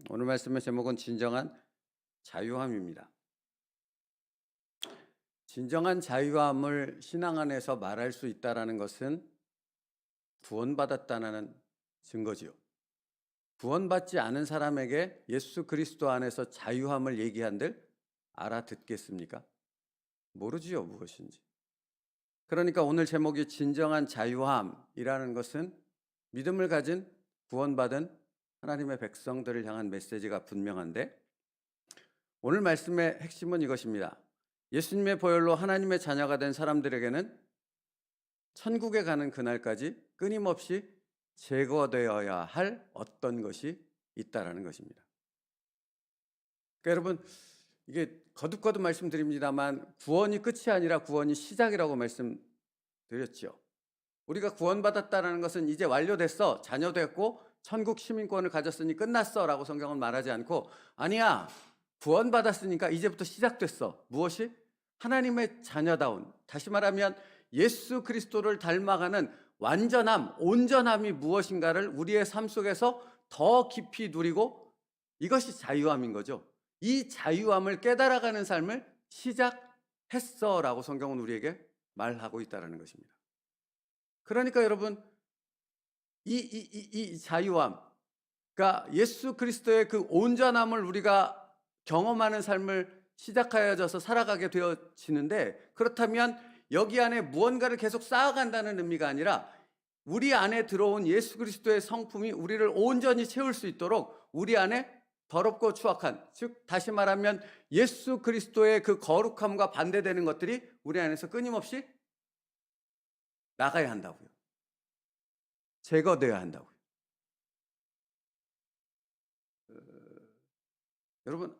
오늘 말씀의 제목은 진정한 자유함입니다. 진정한 자유함을 신앙 안에서 말할 수 있다는 것은 구원받았다는 증거지요. 구원받지 않은 사람에게 예수 그리스도 안에서 자유함을 얘기한들 알아듣겠습니까? 모르지요, 무엇인지. 그러니까 오늘 제목이 진정한 자유함이라는 것은 믿음을 가진 구원받은 하나님의 백성들을 향한 메시지가 분명한데, 오늘 말씀의 핵심은 이것입니다. 예수님의 보혈로 하나님의 자녀가 된 사람들에게는 천국에 가는 그날까지 끊임없이 제거되어야 할 어떤 것이 있다라는 것입니다. 그러니까 여러분, 이게 거듭거듭 말씀드립니다만 구원이 끝이 아니라 구원이 시작이라고 말씀드렸죠. 우리가 구원받았다는 것은 이제 완료됐어, 자녀 됐고 천국 시민권을 가졌으니 끝났어 라고 성경은 말하지 않고, 아니야, 구원받았으니까 이제부터 시작됐어. 무엇이? 하나님의 자녀다운, 다시 말하면 예수 그리스도를 닮아가는 완전함, 온전함이 무엇인가를 우리의 삶 속에서 더 깊이 누리고, 이것이 자유함인 거죠. 이 자유함을 깨달아가는 삶을 시작했어 라고 성경은 우리에게 말하고 있다는 것입니다. 그러니까 여러분, 이 자유함, 그러니까 예수 그리스도의 그 온전함을 우리가 경험하는 삶을 시작하여져서 살아가게 되어지는데, 그렇다면 여기 안에 무언가를 계속 쌓아간다는 의미가 아니라 우리 안에 들어온 예수 그리스도의 성품이 우리를 온전히 채울 수 있도록 우리 안에 더럽고 추악한, 즉 다시 말하면 예수 그리스도의 그 거룩함과 반대되는 것들이 우리 안에서 끊임없이 나가야 한다고요. 제거되어야 한다고요. 여러분,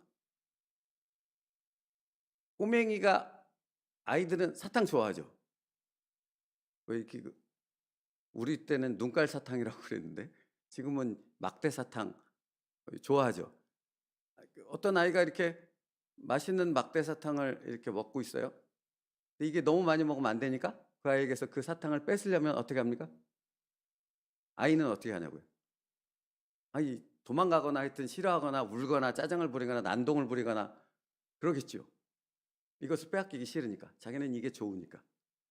꼬맹이가, 아이들은 사탕 좋아하죠. 왜 이렇게, 우리 때는 눈깔 사탕이라고 그랬는데 지금은 막대 사탕 좋아하죠. 어떤 아이가 이렇게 맛있는 막대 사탕을 이렇게 먹고 있어요. 근데 이게 너무 많이 먹으면 안 되니까 그 아이에게서 그 사탕을 뺏으려면 어떻게 합니까? 아이는 어떻게 하냐고요? 아니, 도망가거나 하여튼 싫어하거나 울거나 짜증을 부리거나 난동을 부리거나 그러겠죠. 이것을 빼앗기기 싫으니까, 자기는 이게 좋으니까.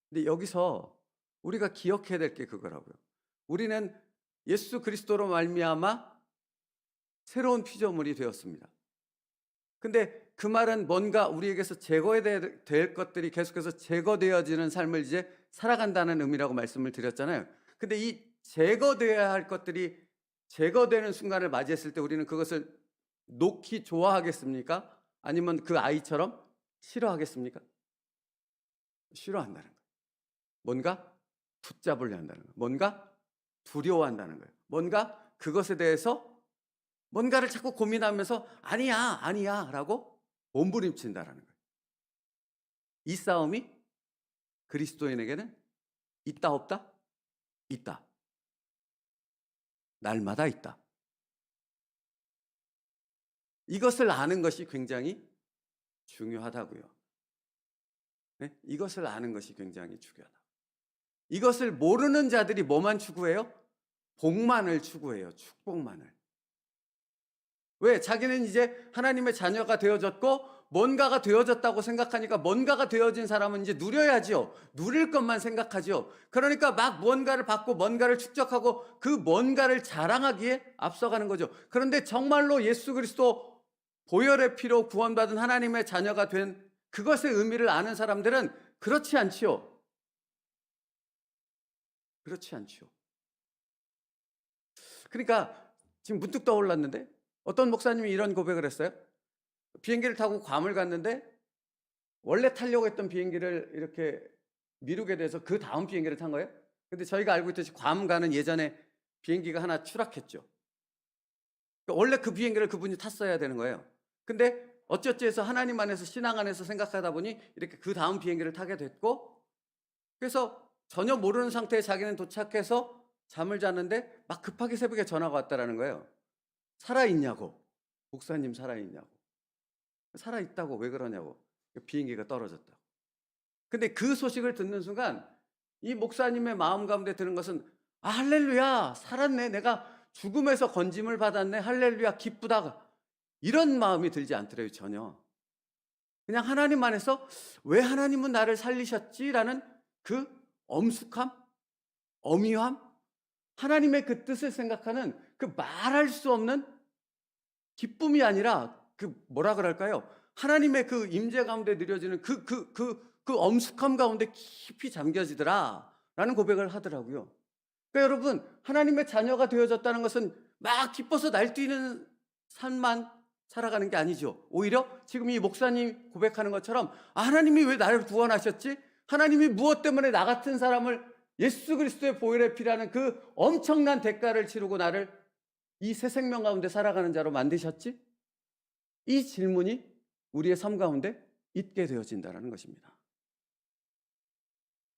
근데 여기서 우리가 기억해야 될 게 그거라고요. 우리는 예수 그리스도로 말미암아 새로운 피조물이 되었습니다. 근데 그 말은 뭔가 우리에게서 제거해야 될 것들이 계속해서 제거되어지는 삶을 이제 살아간다는 의미라고 말씀을 드렸잖아요. 근데 이 제거되어야 할 것들이 제거되는 순간을 맞이했을 때 우리는 그것을 놓기 좋아하겠습니까? 아니면 그 아이처럼 싫어하겠습니까? 싫어한다는 거예요. 뭔가 붙잡으려 한다는 거예요. 뭔가 두려워한다는 거예요. 뭔가 그것에 대해서 뭔가를 자꾸 고민하면서 아니야, 아니야 라고 몸부림친다라는 거예요. 이 싸움이 그리스도인에게는 있다, 없다? 있다. 날마다 있다. 이것을 아는 것이 굉장히 중요하다고요. 네? 이것을 아는 것이 굉장히 중요하다. 이것을 모르는 자들이 뭐만 추구해요? 복만을 추구해요. 축복만을. 왜? 자기는 이제 하나님의 자녀가 되어졌고 뭔가가 되어졌다고 생각하니까, 뭔가가 되어진 사람은 이제 누려야지요. 누릴 것만 생각하지요. 그러니까 막 뭔가를 받고 뭔가를 축적하고 그 뭔가를 자랑하기에 앞서가는 거죠. 그런데 정말로 예수 그리스도 보혈의 피로 구원받은 하나님의 자녀가 된 그것의 의미를 아는 사람들은 그렇지 않지요. 그렇지 않지요. 그러니까 지금 문득 떠올랐는데, 어떤 목사님이 이런 고백을 했어요. 비행기를 타고 괌을 갔는데 원래 타려고 했던 비행기를 이렇게 미루게 돼서 그 다음 비행기를 탄 거예요. 근데 저희가 알고 있듯이 괌 가는 예전에 비행기가 하나 추락했죠. 그러니까 원래 그 비행기를 그분이 탔어야 되는 거예요. 근데 어쩌지 해서 하나님 안에서, 신앙 안에서 생각하다 보니 이렇게 그 다음 비행기를 타게 됐고, 그래서 전혀 모르는 상태에 자기는 도착해서 잠을 잤는데 막 급하게 새벽에 전화가 왔다라는 거예요. 살아있냐고. 목사님 살아있냐고. 살아있다고. 왜 그러냐고. 비행기가 떨어졌다고. 근데 그 소식을 듣는 순간 이 목사님의 마음 가운데 드는 것은, 아, 할렐루야, 살았네. 내가 죽음에서 건짐을 받았네. 할렐루야, 기쁘다. 이런 마음이 들지 않더래요, 전혀. 그냥 하나님 안에서 왜 하나님은 나를 살리셨지라는 그 엄숙함, 어미함, 하나님의 그 뜻을 생각하는 그 말할 수 없는 기쁨이 아니라 그 뭐라 그럴까요? 하나님의 그 임재 가운데 느려지는 그 엄숙함 가운데 깊이 잠겨지더라라는 고백을 하더라고요. 그러니까 여러분, 하나님의 자녀가 되어졌다는 것은 막 기뻐서 날뛰는 삶만 살아가는 게 아니죠. 오히려 지금 이 목사님 고백하는 것처럼 하나님이 왜 나를 구원하셨지? 하나님이 무엇 때문에 나 같은 사람을 예수 그리스도의 보혈의 피라는 그 엄청난 대가를 치르고 나를 이 새 생명 가운데 살아가는 자로 만드셨지? 이 질문이 우리의 삶 가운데 있게 되어진다는 것입니다.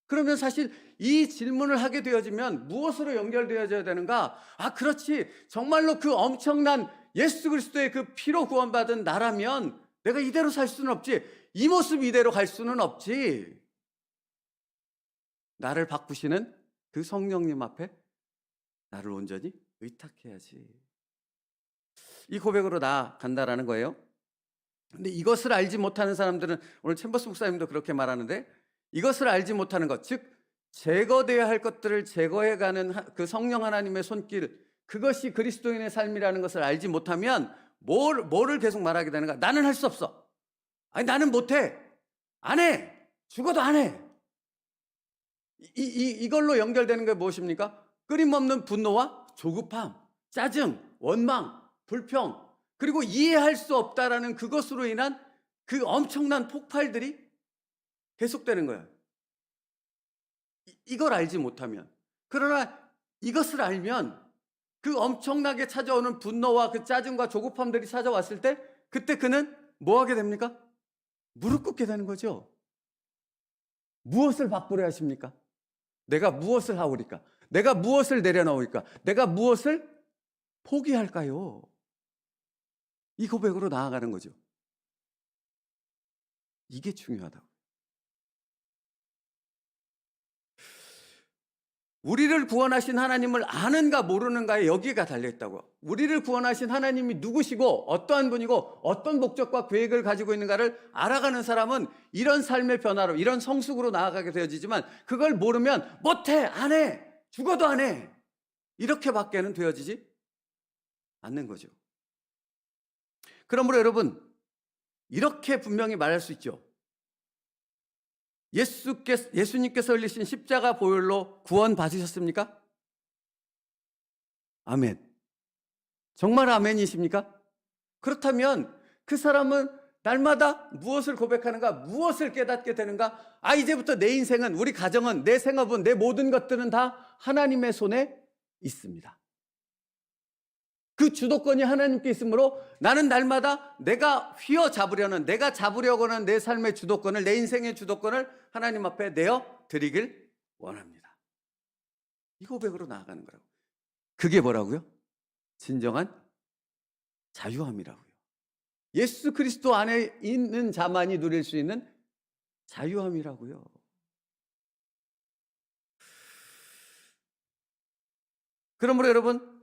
그러면 사실 이 질문을 하게 되어지면 무엇으로 연결되어져야 되는가? 그렇지. 정말로 그 엄청난 예수 그리스도의 그 피로 구원받은 나라면 내가 이대로 살 수는 없지. 이 모습 이대로 갈 수는 없지. 나를 바꾸시는 그 성령님 앞에 나를 온전히 의탁해야지. 이 고백으로 나아간다라는 거예요. 근데 이것을 알지 못하는 사람들은, 오늘 챔버스 목사님도 그렇게 말하는데, 이것을 알지 못하는 것, 즉 제거되어야 할 것들을 제거해가는 그 성령 하나님의 손길, 그것이 그리스도인의 삶이라는 것을 알지 못하면 뭐를 계속 말하게 되는가? 나는 할 수 없어. 나는 못해. 안 해. 죽어도 안 해. 이걸로 연결되는 게 무엇입니까? 끊임없는 분노와 조급함, 짜증, 원망, 불평, 그리고 이해할 수 없다라는 그것으로 인한 그 엄청난 폭발들이 계속되는 거예요. 이걸 알지 못하면. 그러나 이것을 알면 그 엄청나게 찾아오는 분노와 그 짜증과 조급함들이 찾아왔을 때 그때 그는 뭐 하게 됩니까? 무릎 꿇게 되는 거죠. 무엇을 바꾸려 하십니까? 내가 무엇을 하오리까? 내가 무엇을 내려놓으리까? 내가 무엇을 포기할까요? 이 고백으로 나아가는 거죠. 이게 중요하다고. 우리를 구원하신 하나님을 아는가 모르는가에 여기가 달려있다고. 우리를 구원하신 하나님이 누구시고 어떠한 분이고 어떤 목적과 계획을 가지고 있는가를 알아가는 사람은 이런 삶의 변화로, 이런 성숙으로 나아가게 되어지지만 그걸 모르면 못해, 안 해, 죽어도 안 해, 이렇게밖에는 되어지지 않는 거죠. 그러므로 여러분, 이렇게 분명히 말할 수 있죠. 예수님께서 흘리신 십자가 보혈로 구원 받으셨습니까? 아멘. 정말 아멘이십니까? 그렇다면 그 사람은 날마다 무엇을 고백하는가? 무엇을 깨닫게 되는가? 이제부터 내 인생은, 우리 가정은, 내 생업은, 내 모든 것들은 다 하나님의 손에 있습니다. 그 주도권이 하나님께 있으므로 나는 날마다 내가 휘어잡으려는, 내가 잡으려고 하는 내 삶의 주도권을, 내 인생의 주도권을 하나님 앞에 내어 드리길 원합니다. 이 고백으로 나아가는 거라고. 그게 뭐라고요? 진정한 자유함이라고요. 예수 그리스도 안에 있는 자만이 누릴 수 있는 자유함이라고요. 그러므로 여러분,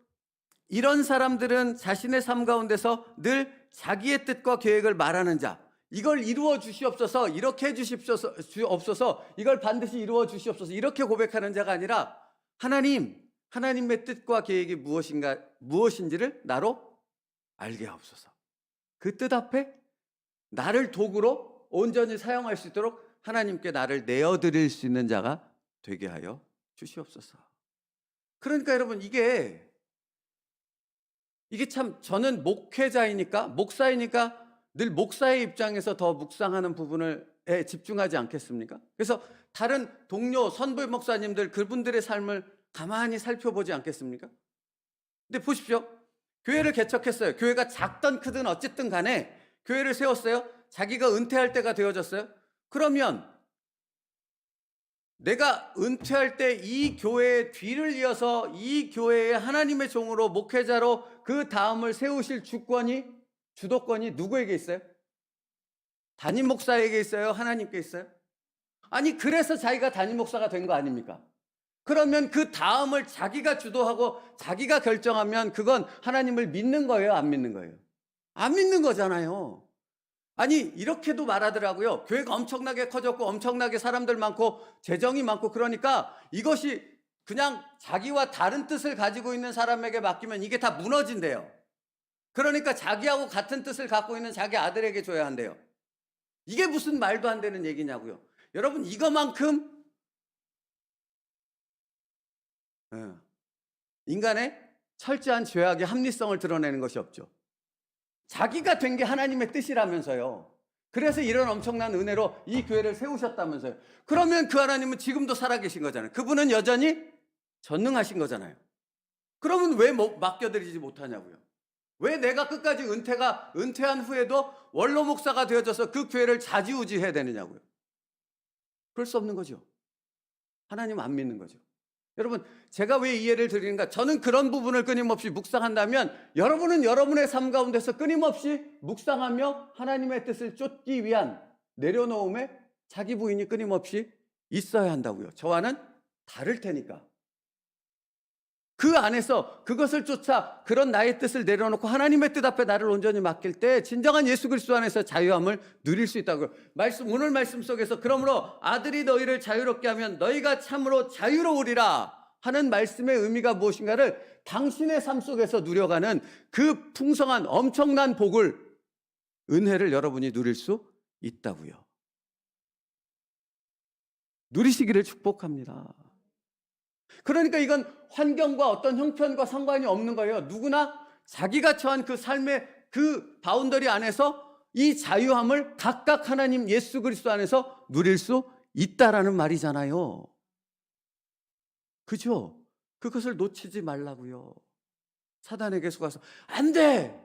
이런 사람들은 자신의 삶 가운데서 늘 자기의 뜻과 계획을 말하는 자, 이걸 이루어 주시옵소서, 이렇게 해 주시옵소서, 이걸 반드시 이루어 주시옵소서, 이렇게 고백하는 자가 아니라 하나님의 뜻과 계획이 무엇인지를 나로 알게 하옵소서. 그 뜻 앞에 나를 도구로 온전히 사용할 수 있도록 하나님께 나를 내어드릴 수 있는 자가 되게 하여 주시옵소서. 그러니까 여러분, 이게 참, 저는 목회자이니까, 목사이니까 늘 목사의 입장에서 더 묵상하는 부분에 집중하지 않겠습니까? 그래서 다른 동료 선배 목사님들, 그분들의 삶을 가만히 살펴보지 않겠습니까? 근데 보십시오. 교회를 개척했어요. 교회가 작든 크든 어쨌든 간에 교회를 세웠어요. 자기가 은퇴할 때가 되어졌어요. 그러면 내가 은퇴할 때 이 교회의 뒤를 이어서 이 교회의 하나님의 종으로, 목회자로 그 다음을 세우실 주도권이 누구에게 있어요? 담임 목사에게 있어요? 하나님께 있어요? 그래서 자기가 담임 목사가 된 거 아닙니까? 그러면 그 다음을 자기가 주도하고 자기가 결정하면 그건 하나님을 믿는 거예요? 안 믿는 거예요? 안 믿는 거잖아요. 아니 이렇게도 말하더라고요. 교회가 엄청나게 커졌고 엄청나게 사람들 많고 재정이 많고 그러니까 이것이 그냥 자기와 다른 뜻을 가지고 있는 사람에게 맡기면 이게 다 무너진대요. 그러니까 자기하고 같은 뜻을 갖고 있는 자기 아들에게 줘야 한대요. 이게 무슨 말도 안 되는 얘기냐고요. 여러분 이거만큼 인간의 철저한 죄악의 합리성을 드러내는 것이 없죠. 자기가 된 게 하나님의 뜻이라면서요. 그래서 이런 엄청난 은혜로 이 교회를 세우셨다면서요. 그러면 그 하나님은 지금도 살아계신 거잖아요. 그분은 여전히 전능하신 거잖아요. 그러면 왜 맡겨드리지 못하냐고요. 왜 내가 끝까지 은퇴한 후에도 원로 목사가 되어져서 그 교회를 좌지우지해야 되느냐고요. 그럴 수 없는 거죠. 하나님 안 믿는 거죠. 여러분 제가 왜 이 예를 드리는가? 저는 그런 부분을 끊임없이 묵상한다면 여러분은 여러분의 삶 가운데서 끊임없이 묵상하며 하나님의 뜻을 쫓기 위한 내려놓음에 자기 부인이 끊임없이 있어야 한다고요. 저와는 다를 테니까. 그 안에서 그것을 쫓아 그런 나의 뜻을 내려놓고 하나님의 뜻 앞에 나를 온전히 맡길 때 진정한 예수 그리스도 안에서 자유함을 누릴 수 있다고요. 오늘 말씀 속에서 그러므로 아들이 너희를 자유롭게 하면 너희가 참으로 자유로우리라 하는 말씀의 의미가 무엇인가를 당신의 삶 속에서 누려가는 그 풍성한 엄청난 복을, 은혜를 여러분이 누릴 수 있다고요. 누리시기를 축복합니다. 그러니까 이건 환경과 어떤 형편과 상관이 없는 거예요. 누구나 자기가 처한 그 삶의 그 바운더리 안에서 이 자유함을 각각 하나님 예수 그리스도 안에서 누릴 수 있다라는 말이잖아요. 그죠? 그것을 놓치지 말라고요. 사단에게 속아서 안 돼!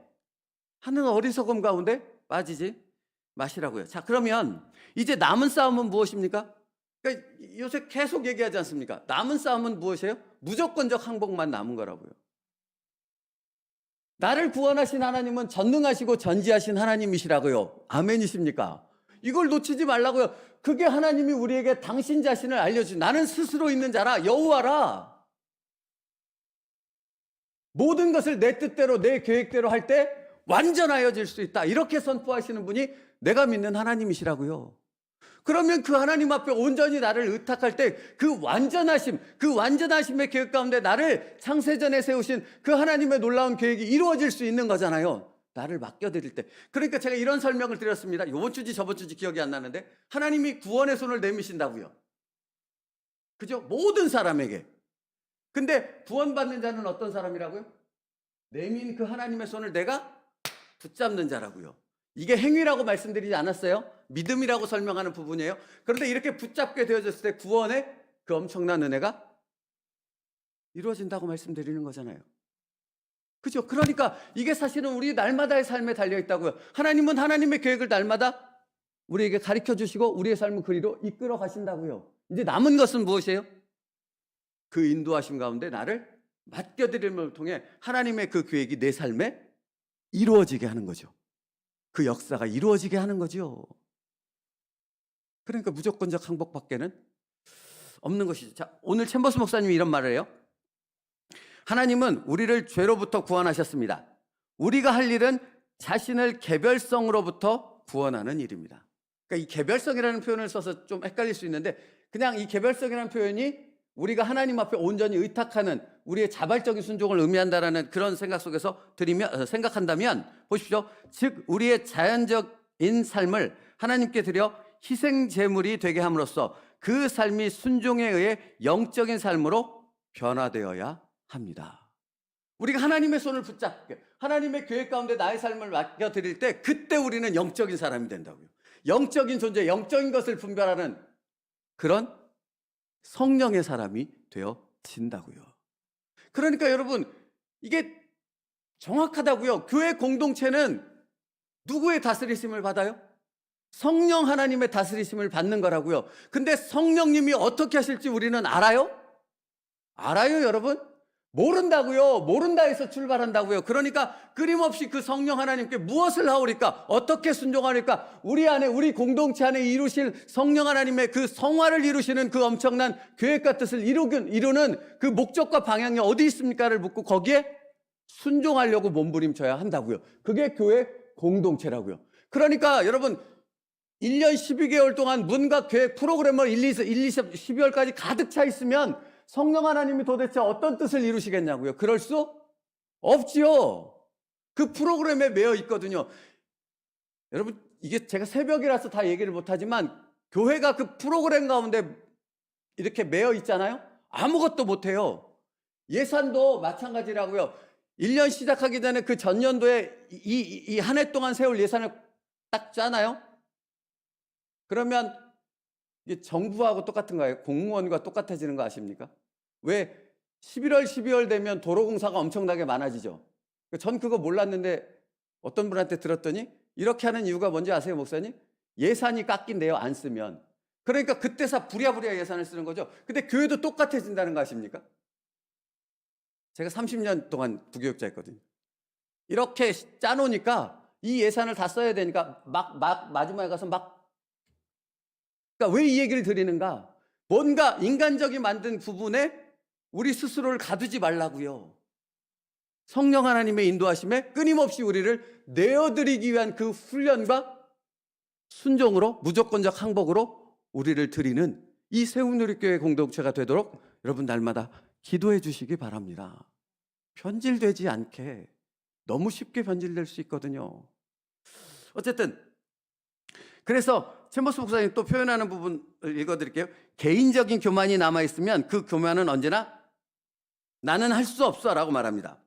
하는 어리석음 가운데 빠지지 마시라고요. 자, 그러면 이제 남은 싸움은 무엇입니까? 그러니까 요새 계속 얘기하지 않습니까? 남은 싸움은 무엇이에요? 무조건적 항복만 남은 거라고요. 나를 구원하신 하나님은 전능하시고 전지하신 하나님이시라고요. 아멘이십니까? 이걸 놓치지 말라고요. 그게 하나님이 우리에게 당신 자신을 알려준, 나는 스스로 있는 자라, 여호와라. 모든 것을 내 뜻대로 내 계획대로 할 때 완전하여질 수 있다. 이렇게 선포하시는 분이 내가 믿는 하나님이시라고요. 그러면 그 하나님 앞에 온전히 나를 의탁할 때 그 완전하심의 계획 가운데 나를 창세전에 세우신 그 하나님의 놀라운 계획이 이루어질 수 있는 거잖아요. 나를 맡겨드릴 때. 그러니까 제가 이런 설명을 드렸습니다. 이번 주지 저번 주지 기억이 안 나는데 하나님이 구원의 손을 내미신다고요. 그죠? 모든 사람에게. 근데 구원받는 자는 어떤 사람이라고요? 내민 그 하나님의 손을 내가 붙잡는 자라고요. 이게 행위라고 말씀드리지 않았어요? 믿음이라고 설명하는 부분이에요. 그런데 이렇게 붙잡게 되어졌을 때 구원의 그 엄청난 은혜가 이루어진다고 말씀드리는 거잖아요. 그죠? 그러니까 이게 사실은 우리 날마다의 삶에 달려있다고요. 하나님은 하나님의 계획을 날마다 우리에게 가르쳐 주시고 우리의 삶을 그리로 이끌어 가신다고요. 이제 남은 것은 무엇이에요? 그 인도하심 가운데 나를 맡겨드림을 통해 하나님의 그 계획이 내 삶에 이루어지게 하는 거죠. 그 역사가 이루어지게 하는 거죠. 그러니까 무조건적 항복밖에는 없는 것이죠. 자, 오늘 챔버스 목사님이 이런 말을 해요. 하나님은 우리를 죄로부터 구원하셨습니다. 우리가 할 일은 자신을 개별성으로부터 구원하는 일입니다. 그러니까 이 개별성이라는 표현을 써서 좀 헷갈릴 수 있는데 그냥 이 개별성이라는 표현이 우리가 하나님 앞에 온전히 의탁하는 우리의 자발적인 순종을 의미한다라는 그런 생각 속에서 생각한다면 보십시오. 즉 우리의 자연적인 삶을 하나님께 드려 희생 제물이 되게 함으로써 그 삶이 순종에 의해 영적인 삶으로 변화되어야 합니다. 우리가 하나님의 손을 붙잡게 하나님의 계획 가운데 나의 삶을 맡겨드릴 때 그때 우리는 영적인 사람이 된다고요. 영적인 존재, 영적인 것을 분별하는 그런 성령의 사람이 되어진다고요. 그러니까 여러분 이게 정확하다고요. 교회 공동체는 누구의 다스리심을 받아요? 성령 하나님의 다스리심을 받는 거라고요. 근데 성령님이 어떻게 하실지 우리는 알아요? 알아요, 여러분? 모른다고요. 모른다에서 출발한다고요. 그러니까 끊임없이 그 성령 하나님께 무엇을 하오리까? 어떻게 순종하리까? 우리 안에 우리 공동체 안에 이루실 성령 하나님의 그 성화를 이루시는 그 엄청난 계획과 뜻을 이루는 그 목적과 방향이 어디 있습니까를 묻고 거기에 순종하려고 몸부림쳐야 한다고요. 그게 교회 공동체라고요. 그러니까 여러분 1년 12개월 동안 문과계획 프로그램을 12월까지 가득 차 있으면 성령 하나님이 도대체 어떤 뜻을 이루시겠냐고요. 그럴 수 없지요. 그 프로그램에 매여 있거든요. 여러분 이게 제가 새벽이라서 다 얘기를 못하지만 교회가 그 프로그램 가운데 이렇게 매여 있잖아요. 아무것도 못해요. 예산도 마찬가지라고요. 1년 시작하기 전에 그 전년도에 이 한 해 동안 세울 예산을 딱 짜나요? 그러면 이게 정부하고 똑같은가요? 공무원과 똑같아지는 거 아십니까? 왜 11월, 12월 되면 도로공사가 엄청나게 많아지죠. 전 그거 몰랐는데 어떤 분한테 들었더니 이렇게 하는 이유가 뭔지 아세요, 목사님? 예산이 깎인대요, 안 쓰면. 그러니까 그때서 부랴부랴 예산을 쓰는 거죠. 근데 교회도 똑같아진다는 거 아십니까? 제가 30년 동안 부교육자였거든요. 이렇게 짜놓으니까 이 예산을 다 써야 되니까 마지막에 가서 그러니까 왜 이 얘기를 드리는가? 뭔가 인간적이 만든 부분에 우리 스스로를 가두지 말라고요. 성령 하나님의 인도하심에 끊임없이 우리를 내어드리기 위한 그 훈련과 순종으로 무조건적 항복으로 우리를 드리는 이 세움누리교회 공동체가 되도록 여러분 날마다 기도해 주시기 바랍니다. 변질되지 않게. 너무 쉽게 변질될 수 있거든요. 어쨌든 그래서 챔버스 목사님 또 표현하는 부분을 읽어드릴게요. 개인적인 교만이 남아있으면 그 교만은 언제나 나는 할 수 없어 라고 말합니다.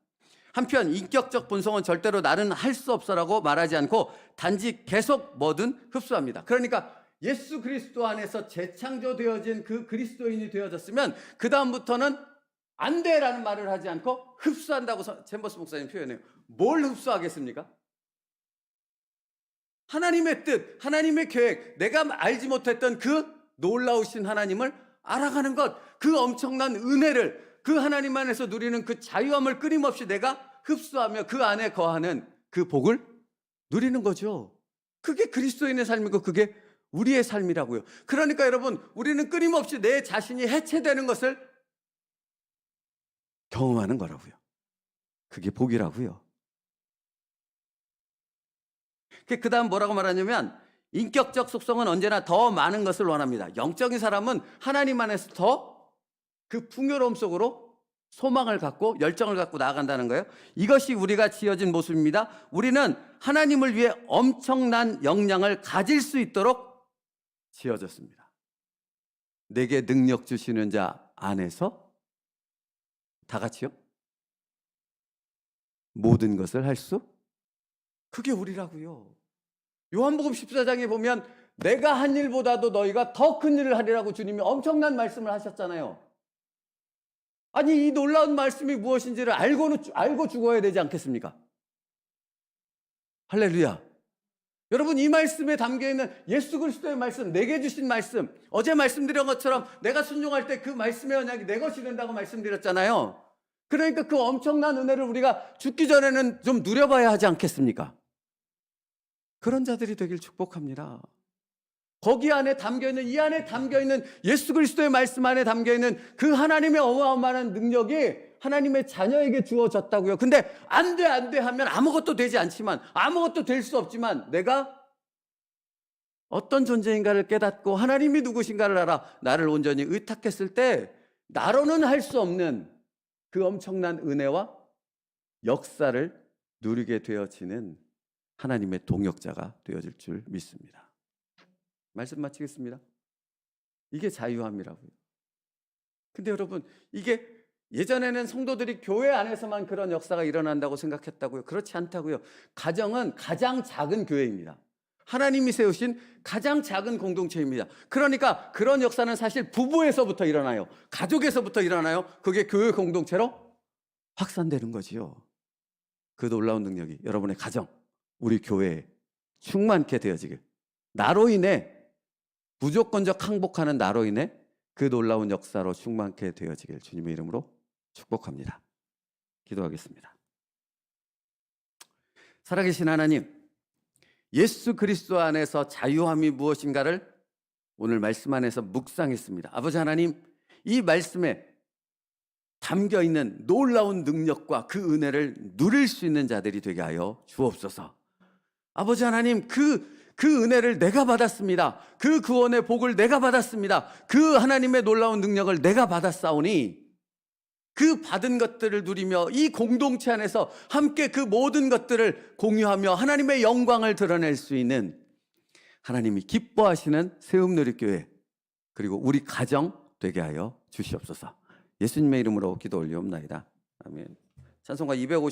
한편 인격적 본성은 절대로 나는 할 수 없어 라고 말하지 않고 단지 계속 뭐든 흡수합니다. 그러니까 예수 그리스도 안에서 재창조되어진 그 그리스도인이 되어졌으면 그 다음부터는 안 돼라는 말을 하지 않고 흡수한다고 챔버스 목사님 표현해요. 뭘 흡수하겠습니까? 하나님의 뜻, 하나님의 계획, 내가 알지 못했던 그 놀라우신 하나님을 알아가는 것, 그 엄청난 은혜를, 그 하나님 안에서 누리는 그 자유함을 끊임없이 내가 흡수하며 그 안에 거하는 그 복을 누리는 거죠. 그게 그리스도인의 삶이고 그게 우리의 삶이라고요. 그러니까 여러분, 우리는 끊임없이 내 자신이 해체되는 것을 경험하는 거라고요. 그게 복이라고요. 그 다음 뭐라고 말하냐면 인격적 속성은 언제나 더 많은 것을 원합니다. 영적인 사람은 하나님 안에서 더 그 풍요로움 속으로 소망을 갖고 열정을 갖고 나아간다는 거예요. 이것이 우리가 지어진 모습입니다. 우리는 하나님을 위해 엄청난 역량을 가질 수 있도록 지어졌습니다. 내게 능력 주시는 자 안에서 다 같이요? 모든 것을 할 수? 그게 우리라고요. 요한복음 14장에 보면 내가 한 일보다도 너희가 더 큰 일을 하리라고 주님이 엄청난 말씀을 하셨잖아요. 아니 이 놀라운 말씀이 무엇인지를 알고 죽어야 되지 않겠습니까? 할렐루야. 여러분 이 말씀에 담겨있는 예수 그리스도의 말씀, 내게 주신 말씀, 어제 말씀드린 것처럼 내가 순종할 때 그 말씀의 언약이 내 것이 된다고 말씀드렸잖아요. 그러니까 그 엄청난 은혜를 우리가 죽기 전에는 좀 누려봐야 하지 않겠습니까? 그런 자들이 되길 축복합니다. 거기 안에 담겨있는, 이 안에 담겨있는 예수 그리스도의 말씀 안에 담겨있는 그 하나님의 어마어마한 능력이 하나님의 자녀에게 주어졌다고요. 근데 안 돼 하면 아무것도 되지 않지만, 아무것도 될 수 없지만 내가 어떤 존재인가를 깨닫고 하나님이 누구신가를 알아 나를 온전히 의탁했을 때 나로는 할 수 없는 그 엄청난 은혜와 역사를 누리게 되어지는 하나님의 동역자가 되어질 줄 믿습니다. 말씀 마치겠습니다. 이게 자유함이라고요. 근데 여러분 이게 예전에는 성도들이 교회 안에서만 그런 역사가 일어난다고 생각했다고요. 그렇지 않다고요. 가정은 가장 작은 교회입니다. 하나님이 세우신 가장 작은 공동체입니다. 그러니까 그런 역사는 사실 부부에서부터 일어나요. 가족에서부터 일어나요. 그게 교회 공동체로 확산되는 거지요. 그 놀라운 능력이 여러분의 가정, 우리 교회에 충만케 되어지길, 나로 인해 무조건적 항복하는 나로 인해 그 놀라운 역사로 충만케 되어지길 주님의 이름으로 축복합니다. 기도하겠습니다. 살아계신 하나님, 예수 그리스도 안에서 자유함이 무엇인가를 오늘 말씀 안에서 묵상했습니다. 아버지 하나님, 이 말씀에 담겨있는 놀라운 능력과 그 은혜를 누릴 수 있는 자들이 되게 하여 주옵소서. 아버지 하나님, 그 은혜를 내가 받았습니다. 그 구원의 복을 내가 받았습니다. 그 하나님의 놀라운 능력을 내가 받았사오니 그 받은 것들을 누리며 이 공동체 안에서 함께 그 모든 것들을 공유하며 하나님의 영광을 드러낼 수 있는 하나님이 기뻐하시는 세움누리교회 그리고 우리 가정 되게 하여 주시옵소서. 예수님의 이름으로 기도 올리옵나이다. 아멘. 찬송가 250